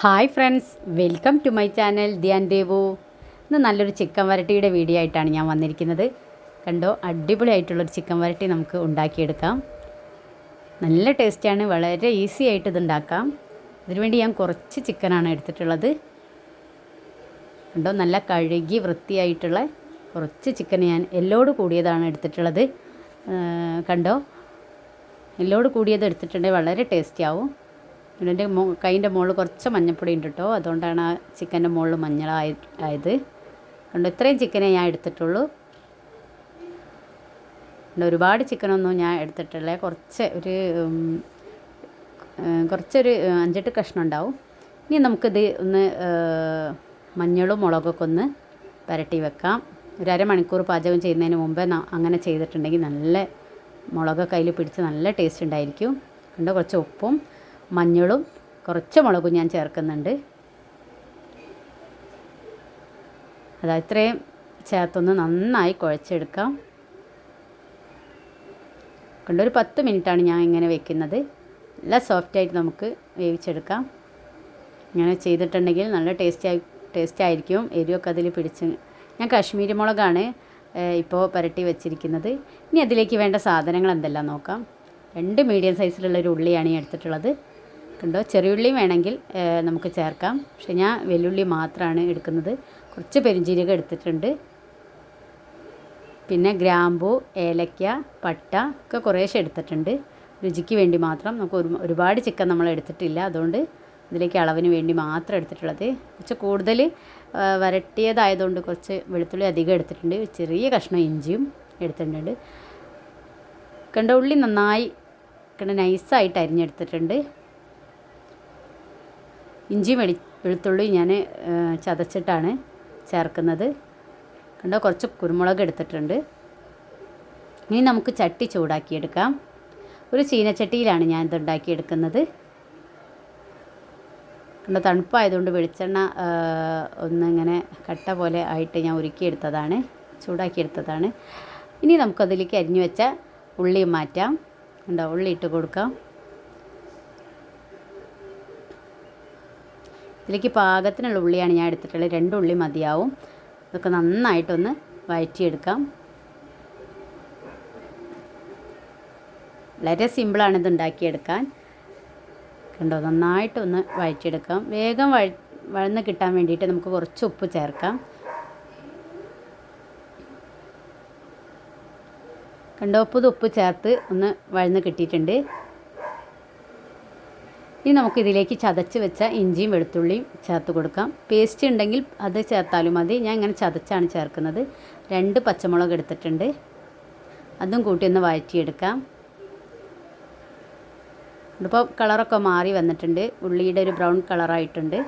Hi friends, welcome to my channel Dhyan Devu. ഇന്ന് നല്ലൊരു chicken വരട്ടിയുടെ video ആയിട്ടാണ് ഞാൻ വന്നിരിക്കുന്നത്. കണ്ടോ, അടിപൊളിയായിട്ടുള്ളൊരു ചിക്കൻ വരട്ടി നമുക്ക് ഉണ്ടാക്കിയെടുക്കാം. നല്ല ടേസ്റ്റാണ്, വളരെ ഈസി ആയിട്ട് ഇത് ഉണ്ടാക്കാം. അതിനുവേണ്ടി ഞാൻ കുറച്ച് ചിക്കനാണ് എടുത്തിട്ടുള്ളത്. കണ്ടോ, നല്ല കഴുകി വൃത്തിയായിട്ടുള്ള കുറച്ച് ചിക്കൻ ഞാൻ എല്ലോട് കൂടിയതാണ് എടുത്തിട്ടുള്ളത്. കണ്ടോ, എല്ലോട് കൂടിയത് എടുത്തിട്ടുണ്ടെങ്കിൽ വളരെ ടേസ്റ്റി ആവും. ഇതിൻ്റെ കൈൻ്റെ മുകളിൽ കുറച്ച് മഞ്ഞൾപ്പൊടി ഉണ്ട് കേട്ടോ, അതുകൊണ്ടാണ് ആ ചിക്കൻ്റെ മുകളിൽ മഞ്ഞളായത്. അതുകൊണ്ട് ഇത്രയും ചിക്കനേ ഞാൻ എടുത്തിട്ടുള്ളൂ. ഒരുപാട് ചിക്കനൊന്നും ഞാൻ എടുത്തിട്ടില്ല, കുറച്ചൊരു 5-8 കഷ്ണം ഉണ്ടാവും. ഇനി നമുക്കിത് ഒന്ന് മഞ്ഞളും മുളകൊക്കെ ഒന്ന് പുരട്ടി വെക്കാം. ഒരു അരമണിക്കൂർ പാചകം ചെയ്യുന്നതിന് മുമ്പേ അങ്ങനെ ചെയ്തിട്ടുണ്ടെങ്കിൽ നല്ല മുളകൊക്കെ അതിൽ പിടിച്ച് നല്ല ടേസ്റ്റ് ഉണ്ടായിരിക്കും. കണ്ടോ, കുറച്ച് ഉപ്പും മഞ്ഞളും കുറച്ച് മുളകും ഞാൻ ചേർക്കുന്നുണ്ട്. ഇത്രയും ചേർത്തൊന്ന് നന്നായി കുഴച്ചെടുക്കാം. കണ്ടോ, ഒരു 10 മിനിറ്റാണ് ഞാൻ ഇങ്ങനെ വെക്കുന്നത്. നല്ല സോഫ്റ്റായിട്ട് നമുക്ക് വേവിച്ചെടുക്കാം. ഇങ്ങനെ ചെയ്തിട്ടുണ്ടെങ്കിൽ നല്ല ടേസ്റ്റ് ആയിരിക്കും. എരിവൊക്കെ അതിൽ പിടിച്ച്. ഞാൻ കാശ്മീരി മുളകാണ് ഇപ്പോൾ പുരട്ടി വെച്ചിരിക്കുന്നത്. ഇനി അതിലേക്ക് വേണ്ട സാധനങ്ങൾ എന്തെല്ലാം നോക്കാം. 2 മീഡിയം സൈസിലുള്ളൊരു ഉള്ളിയാണ് ഞാൻ എടുത്തിട്ടുള്ളത്. കണ്ടോ, ചെറിയുള്ളി വേണമെങ്കിൽ നമുക്ക് ചേർക്കാം, പക്ഷെ ഞാൻ വെല്ലുള്ളി മാത്രമാണ് എടുക്കുന്നത്. കുറച്ച് പെരുംജീരകം എടുത്തിട്ടുണ്ട്. പിന്നെ ഗ്രാമ്പൂ, ഏലക്ക, പട്ട ഒക്കെ കുറേശ്ശെ എടുത്തിട്ടുണ്ട്, രുചിക്ക് വേണ്ടി മാത്രം. നമുക്ക് ഒരുപാട് ചിക്കൻ നമ്മൾ എടുത്തിട്ടില്ല, അതുകൊണ്ട് ഇതിലേക്ക് അളവിന് വേണ്ടി മാത്രം എടുത്തിട്ടുള്ളത്. കുറച്ച് കൂടുതൽ വരട്ടിയതായതുകൊണ്ട് കുറച്ച് വെളുത്തുള്ളി അധികം എടുത്തിട്ടുണ്ട്. ചെറിയ കഷ്ണം ഇഞ്ചിയും എടുത്തിട്ടുണ്ട്. കണ്ട, ഉള്ളി നന്നായി നൈസായിട്ട് അരിഞ്ഞെടുത്തിട്ടുണ്ട്. ഇഞ്ചിയും വെളുത്തുള്ളി ഞാൻ ചതച്ചിട്ടാണ് ചേർക്കുന്നത്. കണ്ടോ, കുറച്ച് കുരുമുളക് എടുത്തിട്ടുണ്ട്. ഇനി നമുക്ക് ചട്ടി ചൂടാക്കിയെടുക്കാം. ഒരു ചീനച്ചട്ടിയിലാണ് ഞാൻ ഇത് ഉണ്ടാക്കിയെടുക്കുന്നത്. കണ്ടോ, തണുപ്പായതുകൊണ്ട് വെളിച്ചെണ്ണ ഒന്നിങ്ങനെ കട്ട പോലെ ആയിട്ട് ഞാൻ ചൂടാക്കിയെടുത്തതാണ്. ഇനി നമുക്കതിലേക്ക് അരിഞ്ഞു വെച്ച ഉള്ളി മാറ്റാം. കണ്ടോ, ഉള്ളി ഇട്ട് കൊടുക്കാം. ഇതിലേക്ക് പാകത്തിനുള്ള ഉള്ളിയാണ് ഞാൻ എടുത്തിട്ടുള്ളത്. 2 ഉള്ളി മതിയാവും. ഇതൊക്കെ നന്നായിട്ടൊന്ന് വഴറ്റിയെടുക്കാം. വളരെ സിമ്പിളാണ് ഇത് ഉണ്ടാക്കിയെടുക്കാൻ. കണ്ടോ, നന്നായിട്ടൊന്ന് വഴറ്റിയെടുക്കാം. വേഗം വഴന്ന് കിട്ടാൻ വേണ്ടിയിട്ട് നമുക്ക് കുറച്ച് ഉപ്പ് ചേർക്കാം. കണ്ടോ, ഉപ്പ് ചേർത്ത് ഒന്ന് വഴന്ന് കിട്ടിയിട്ടുണ്ട്. ഇനി നമുക്കിതിലേക്ക് ചതച്ച് വെച്ച ഇഞ്ചിയും വെളുത്തുള്ളിയും ചേർത്ത് കൊടുക്കാം. പേസ്റ്റ് ഉണ്ടെങ്കിൽ അത് ചേർത്താലും മതി. ഞാൻ ഇങ്ങനെ ചതച്ചാണ് ചേർക്കുന്നത്. 2 പച്ചമുളക് എടുത്തിട്ടുണ്ട്, അതും കൂട്ടി ഒന്ന് വഴറ്റിയെടുക്കാം. ഇപ്പോൾ കളറൊക്കെ മാറി വന്നിട്ടുണ്ട്. ഉള്ളിയുടെ ഒരു ബ്രൗൺ കളറായിട്ടുണ്ട്.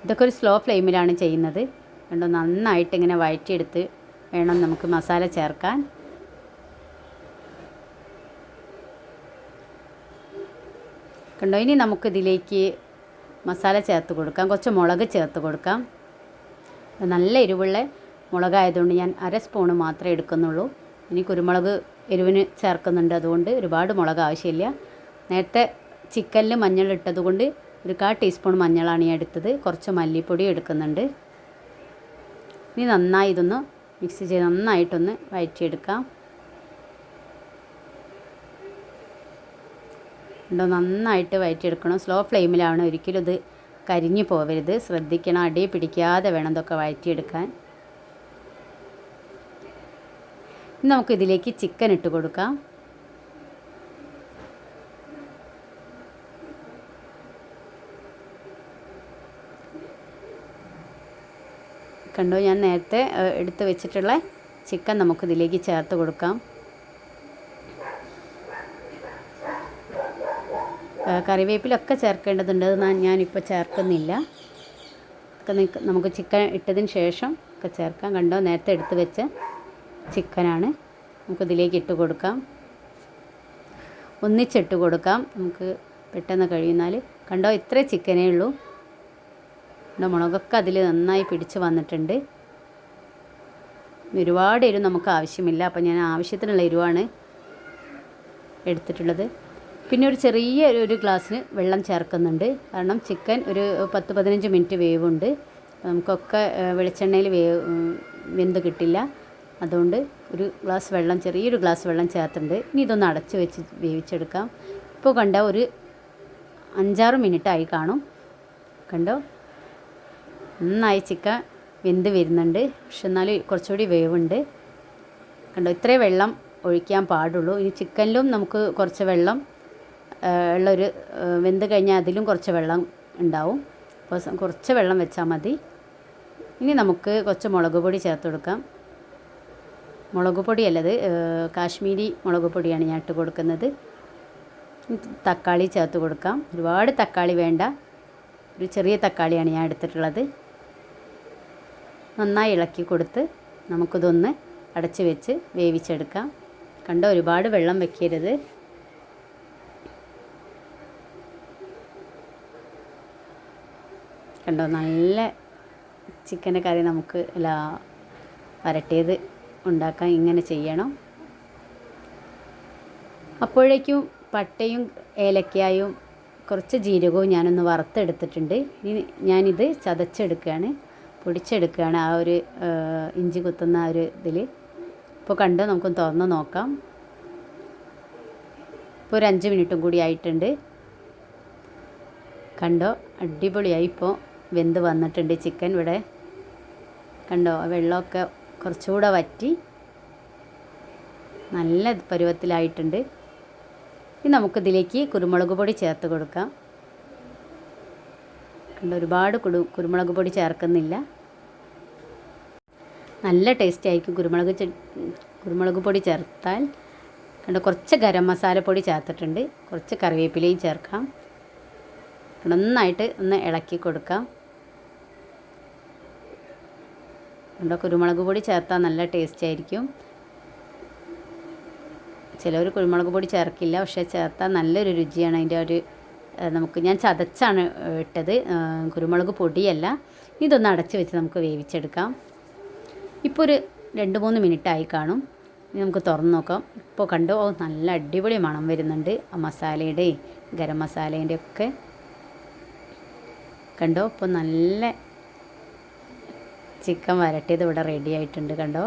ഇതൊക്കെ ഒരു സ്ലോ ഫ്ലെയിമിലാണ് ചെയ്യുന്നത്. കണ്ടോ, നന്നായിട്ട് ഇങ്ങനെ വഴറ്റിയെടുത്ത് വേണം നമുക്ക് മസാല ചേർക്കാൻ. കണ്ടോ, ഇനി നമുക്കിതിലേക്ക് മസാല ചേർത്ത് കൊടുക്കാം. കുറച്ച് മുളക് ചേർത്ത് കൊടുക്കാം. നല്ല എരിവുള്ള മുളകായതുകൊണ്ട് ഞാൻ 1 സ്പൂണ് മാത്രമേ എടുക്കുന്നുള്ളൂ. ഇനി കുരുമുളക് എരിവിന് ചേർക്കുന്നുണ്ട്, അതുകൊണ്ട് ഒരുപാട് മുളക് ആവശ്യമില്ല. നേരത്തെ ചിക്കനിൽ മഞ്ഞളിട്ടത് കൊണ്ട് ഒരു 1/4 ടീസ്പൂൺ മഞ്ഞളാണ് ഞാൻ എടുത്തത്. കുറച്ച് മല്ലിപ്പൊടി എടുക്കുന്നുണ്ട്. ഇനി നന്നായി ഇതൊന്ന് മിക്സ് ചെയ്ത് നന്നായിട്ടൊന്ന് വഴറ്റിയെടുക്കാം. ഉണ്ടോ, നന്നായിട്ട് വഴറ്റിയെടുക്കണം. സ്ലോ ഫ്ലെയിമിലാണ്, ഒരിക്കലും ഇത് കരിഞ്ഞു പോവരുത്. ശ്രദ്ധിക്കണം, അടി പിടിക്കാതെ വേണം ഇതൊക്കെ വഴറ്റിയെടുക്കാൻ. ഇനി നമുക്കിതിലേക്ക് ചിക്കൻ ഇട്ട് കൊടുക്കാം. കണ്ടോ, ഞാൻ നേരത്തെ എടുത്ത് വെച്ചിട്ടുള്ള ചിക്കൻ നമുക്കിതിലേക്ക് ചേർത്ത് കൊടുക്കാം. കറിവേപ്പിലൊക്കെ ചേർക്കേണ്ടതുണ്ട്, ഞാനിപ്പോൾ ചേർക്കുന്നില്ല. നമുക്ക് ചിക്കൻ ഇട്ടതിന് ശേഷം ഒക്കെ ചേർക്കാം. കണ്ടോ, നേരത്തെ എടുത്ത് വെച്ച ചിക്കനാണ്, നമുക്കിതിലേക്ക് ഇട്ട് കൊടുക്കാം. ഒന്നിച്ചിട്ട് കൊടുക്കാം, നമുക്ക് പെട്ടെന്ന് കഴിയുന്നാൽ. കണ്ടോ, ഇത്രേ ചിക്കനേ ഉള്ളൂ. മുളകൊക്കെ അതിൽ നന്നായി പിടിച്ച് വന്നിട്ടുണ്ട്. ഒരുപാട് എരിവ് നമുക്ക് ആവശ്യമില്ല. അപ്പോൾ ഞാൻ ആവശ്യത്തിനുള്ള എരിവാണ് എടുത്തിട്ടുള്ളത്. പിന്നെ ഒരു ചെറിയ ഒരു ഗ്ലാസ്സിന് വെള്ളം ചേർക്കുന്നുണ്ട്. കാരണം ചിക്കൻ ഒരു 10-15 മിനിറ്റ് വേവുണ്ട്. നമുക്കൊക്കെ വെളിച്ചെണ്ണയിൽ വെന്ത് കിട്ടില്ല. അതുകൊണ്ട് ഒരു ഗ്ലാസ് വെള്ളം, ചെറിയൊരു ഗ്ലാസ് വെള്ളം ചേർത്തിട്ടുണ്ട്. ഇനി ഇതൊന്ന് അടച്ച് വെച്ച് വേവിച്ചെടുക്കാം. ഇപ്പോൾ കണ്ട ഒരു 5-6 മിനിറ്റായി കാണും. കണ്ടോ, നന്നായി ചിക്കൻ വെന്ത് വരുന്നുണ്ട്. പക്ഷെ എന്നാലും കുറച്ചുകൂടി വേവുണ്ട്. കണ്ടോ, ഇത്രേ വെള്ളം ഒഴിക്കാൻ പാടുള്ളൂ. ഇനി ചിക്കനിലും നമുക്ക് കുറച്ച് വെള്ളം ഉള്ളൊരു വെന്ത് കഴിഞ്ഞാൽ അതിലും കുറച്ച് വെള്ളം ഉണ്ടാവും. അപ്പോൾ കുറച്ച് വെള്ളം വെച്ചാൽ മതി. ഇനി നമുക്ക് കുറച്ച് മുളക് പൊടി ചേർത്ത് കൊടുക്കാം. മുളക് പൊടിയല്ലത്, കാശ്മീരി മുളക് പൊടിയാണ് ഞാൻ ഇട്ട് കൊടുക്കുന്നത്. തക്കാളി ചേർത്ത് കൊടുക്കാം. ഒരുപാട് തക്കാളി വേണ്ട, ഒരു ചെറിയ തക്കാളിയാണ് ഞാൻ എടുത്തിട്ടുള്ളത്. നന്നായി ഇളക്കി കൊടുത്ത് നമുക്കിതൊന്ന് അടച്ച് വെച്ച് വേവിച്ചെടുക്കാം. കണ്ടോ, ഒരുപാട് വെള്ളം വെക്കരുത്. കണ്ടോ, നല്ല ചിക്കൻ്റെ കറി നമുക്ക് വരട്ടിയത് ഉണ്ടാക്കാൻ ഇങ്ങനെ ചെയ്യണം. അപ്പോഴേക്കും പട്ടയും ഏലക്കായും കുറച്ച് ജീരകവും ഞാനൊന്ന് വറുത്തെടുത്തിട്ടുണ്ട്. ഇനി ഞാനിത് ചതച്ചെടുക്കുകയാണ്, പൊടിച്ചെടുക്കുകയാണ് ആ ഒരു ഇഞ്ചി കുത്തുന്ന ആ ഒരു ഇതിൽ. ഇപ്പോൾ കണ്ടോ, നമുക്കൊന്ന് തുറന്ന് നോക്കാം. ഇപ്പോൾ ഒരു 5 മിനിറ്റും കൂടി ആയിട്ടുണ്ട്. കണ്ടോ, അടിപൊളിയായി ഇപ്പോൾ വെന്ത് വന്നിട്ടുണ്ട് ചിക്കൻ. ഇവിടെ കണ്ടോ, വെള്ളമൊക്കെ കുറച്ചുകൂടെ വറ്റി നല്ല പരുവത്തിലായിട്ടുണ്ട്. ഇനി നമുക്കിതിലേക്ക് കുരുമുളക് പൊടി ചേർത്ത് കൊടുക്കാം. കണ്ടോ, ഒരുപാട് കുരുമുളക് പൊടി ചേർക്കുന്നില്ല. നല്ല ടേസ്റ്റ് ആയിരിക്കും കുരുമുളക് പൊടി ചേർത്താൽ. കണ്ടോ, കുറച്ച് ഗരം മസാലപ്പൊടി ചേർത്തിട്ടുണ്ട്. കുറച്ച് കറിവേപ്പിലയും ചേർക്കാം. നന്നായിട്ട് ഒന്ന് ഇളക്കി കൊടുക്കാം. കണ്ടോ, കുരുമുളക് പൊടി ചേർത്താൽ നല്ല ടേസ്റ്റ് ആയിരിക്കും. ചിലർ കുരുമുളക് പൊടി ചേർക്കില്ല, പക്ഷേ ചേർത്താൽ നല്ലൊരു രുചിയാണ് അതിൻ്റെ ഒരു. ഞാൻ ചതച്ചാണ് ഇട്ടത്, കുരുമുളക് പൊടിയല്ല. ഇതൊന്ന് അടച്ച് വെച്ച് നമുക്ക് വേവിച്ചെടുക്കാം. ഇപ്പോൾ ഒരു 2-3 മിനിറ്റായി കാണും. ഇനി നമുക്ക് തുറന്ന് നോക്കാം. ഇപ്പോൾ കണ്ടോ, നല്ല അടിപൊളി മണം വരുന്നുണ്ട് ആ മസാലയുടെയും ഗരം മസാലേൻ്റെ ഒക്കെ. കണ്ടോ, ഇപ്പോൾ നല്ല ചിക്കൻ വരട്ടിയത് ഇവിടെ റെഡി ആയിട്ടുണ്ട്. കണ്ടോ,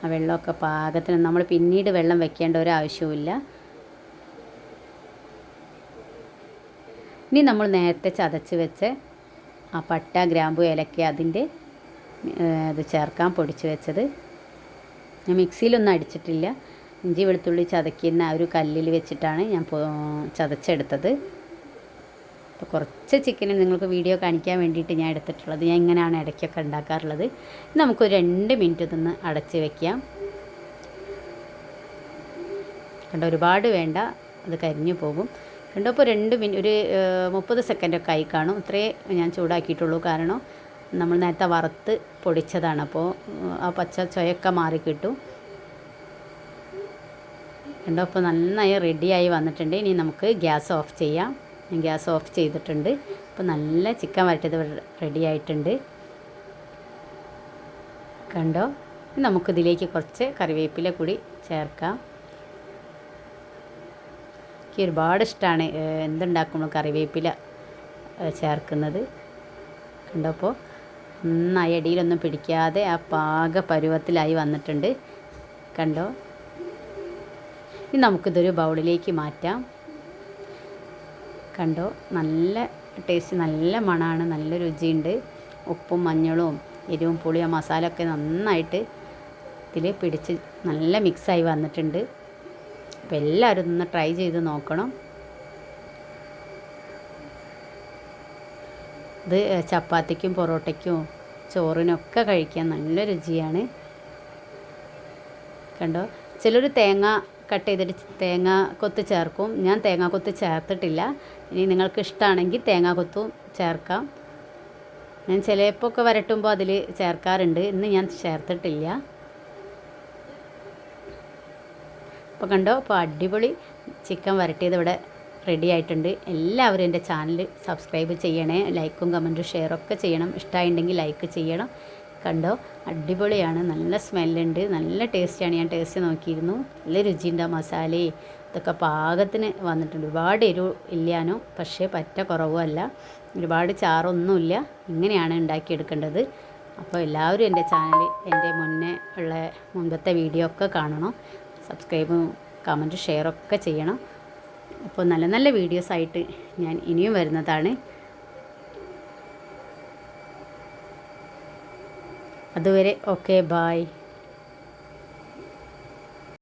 ആ വെള്ളമൊക്കെ പാകത്തിന്. നമ്മൾ പിന്നീട് വെള്ളം വെക്കേണ്ട ഒരു ആവശ്യവുമില്ല. ഇനി നമ്മൾ നേരത്തെ ചതച്ച് വെച്ച് ആ പട്ട, ഗ്രാമ്പു, ഏലക്ക അതിൻ്റെ ഇത് ചേർക്കാൻ, പൊടിച്ച് വെച്ചത്. ഞാൻ മിക്സിയിലൊന്നും അടിച്ചിട്ടില്ല. ഇഞ്ചി വെളുത്തുള്ളി ചതയ്ക്കുന്ന ആ ഒരു കല്ലിൽ വെച്ചിട്ടാണ് ഞാൻ ചതച്ചെടുത്തത്. അപ്പോൾ കുറച്ച് ചിക്കന് നിങ്ങൾക്ക് വീഡിയോ കാണിക്കാൻ വേണ്ടിയിട്ട് ഞാൻ എടുത്തിട്ടുള്ളത്. ഞാൻ ഇങ്ങനെയാണ് ഇടയ്ക്കൊക്കെ ഉണ്ടാക്കാറുള്ളത്. നമുക്കൊരു 2 മിനിറ്റ് ഇതൊന്ന് അടച്ച് വയ്ക്കാം. കണ്ടോ, ഒരുപാട് വേണ്ട, അത് കരിഞ്ഞു പോകും. കണ്ടോ, ഇപ്പോൾ 2 മിനിറ്റ്, ഒരു 30 സെക്കൻഡൊക്കെ ആയി കാണും. ഇത്രയേ ഞാൻ ചൂടാക്കിയിട്ടുള്ളൂ. കാരണം നമ്മൾ നേരത്തെ വറുത്ത് പൊടിച്ചതാണ്. അപ്പോൾ ആ പച്ച ചൊയൊക്കെ മാറിക്കിട്ടും. കണ്ടോ, അപ്പോൾ നന്നായി റെഡിയായി വന്നിട്ടുണ്ട്. ഇനി നമുക്ക് ഗ്യാസ് ഓഫ് ചെയ്യാം. ഞാൻ ഗ്യാസ് ഓഫ് ചെയ്തിട്ടുണ്ട്. അപ്പോൾ നല്ല ചിക്കൻ വരട്ടിയത് റെഡി ആയിട്ടുണ്ട്. കണ്ടോ, നമുക്കിതിലേക്ക് കുറച്ച് കറിവേപ്പില കൂടി ചേർക്കാം. എനിക്ക് ഒരുപാട് ഇഷ്ടമാണ് എന്തുണ്ടാക്കുമ്പോൾ കറിവേപ്പില ചേർക്കുന്നത്. കണ്ടോ, അപ്പോൾ നന്നായി അടിയിലൊന്നും പിടിക്കാതെ ആ പാക പരുവത്തിലായി വന്നിട്ടുണ്ട്. കണ്ടോ, ഇനി നമുക്കിതൊരു ബൗളിലേക്ക് മാറ്റാം. കണ്ടോ, നല്ല ടേസ്റ്റ്, നല്ല മണമാണ്, നല്ല രുചിയുണ്ട്. ഉപ്പും മഞ്ഞളും എരിവും പുളിയും മസാല ഒക്കെ നന്നായിട്ട് ഇതിൽ പിടിച്ച് നല്ല മിക്സായി വന്നിട്ടുണ്ട്. അപ്പോൾ എല്ലാവരും ഒന്ന് ട്രൈ ചെയ്ത് നോക്കണം. ഇത് ചപ്പാത്തിക്കും പൊറോട്ടയ്ക്കും ചോറിനൊക്കെ കഴിക്കാൻ നല്ല രുചിയാണ്. കണ്ടോ, ചിലർ തേങ്ങ കട്ട് ചെയ്തിട്ട് തേങ്ങ കൊത്ത് ചേർക്കും. ഞാൻ തേങ്ങ കൊത്ത് ചേർത്തിട്ടില്ല. ഇനി നിങ്ങൾക്ക് ഇഷ്ടമാണെങ്കിൽ തേങ്ങ കൊത്തും ചേർക്കാം. ഞാൻ ചിലപ്പോൾ ഒക്കെ വരട്ടുമ്പോൾ അതിൽ ചേർക്കാറുണ്ട്. ഇന്ന് ഞാൻ ചേർത്തിട്ടില്ല. അപ്പോൾ കണ്ടോ, അപ്പോൾ അടിപൊളി ചിക്കൻ വരട്ടിയത് ഇവിടെ റെഡി ആയിട്ടുണ്ട്. എല്ലാവരും എൻ്റെ ചാനൽ സബ്സ്ക്രൈബ് ചെയ്യണേ. ലൈക്കും കമൻറ്റും ഷെയറൊക്കെ ചെയ്യണം. ഇഷ്ടമായിട്ടുണ്ടെങ്കിൽ ലൈക്ക് ചെയ്യണം. കണ്ടോ, അടിപൊളിയാണ്. നല്ല സ്മെല്ലുണ്ട്, നല്ല ടേസ്റ്റാണ്. ഞാൻ ടേസ്റ്റ് നോക്കിയിരുന്നു. നല്ല രുചിയുണ്ട്. ആ മസാലയും ഇതൊക്കെ പാകത്തിന് വന്നിട്ടുണ്ട്. ഒരുപാട് എരിവ് ഇല്ലാനോ, പക്ഷേ പറ്റ കുറവുമല്ല, ഒരുപാട് ചാറൊന്നുമില്ല. ഇങ്ങനെയാണ് ഉണ്ടാക്കിയെടുക്കേണ്ടത്. അപ്പോൾ എല്ലാവരും എൻ്റെ ചാനൽ, എൻ്റെ മുൻപത്തെ വീഡിയോ ഒക്കെ കാണണം. സബ്സ്ക്രൈബും കമൻറ്റും ഷെയറൊക്കെ ചെയ്യണം. അപ്പോൾ നല്ല നല്ല വീഡിയോസായിട്ട് ഞാൻ ഇനിയും വരുന്നതാണ്. അതുവരെ ഓക്കെ, ബായ്.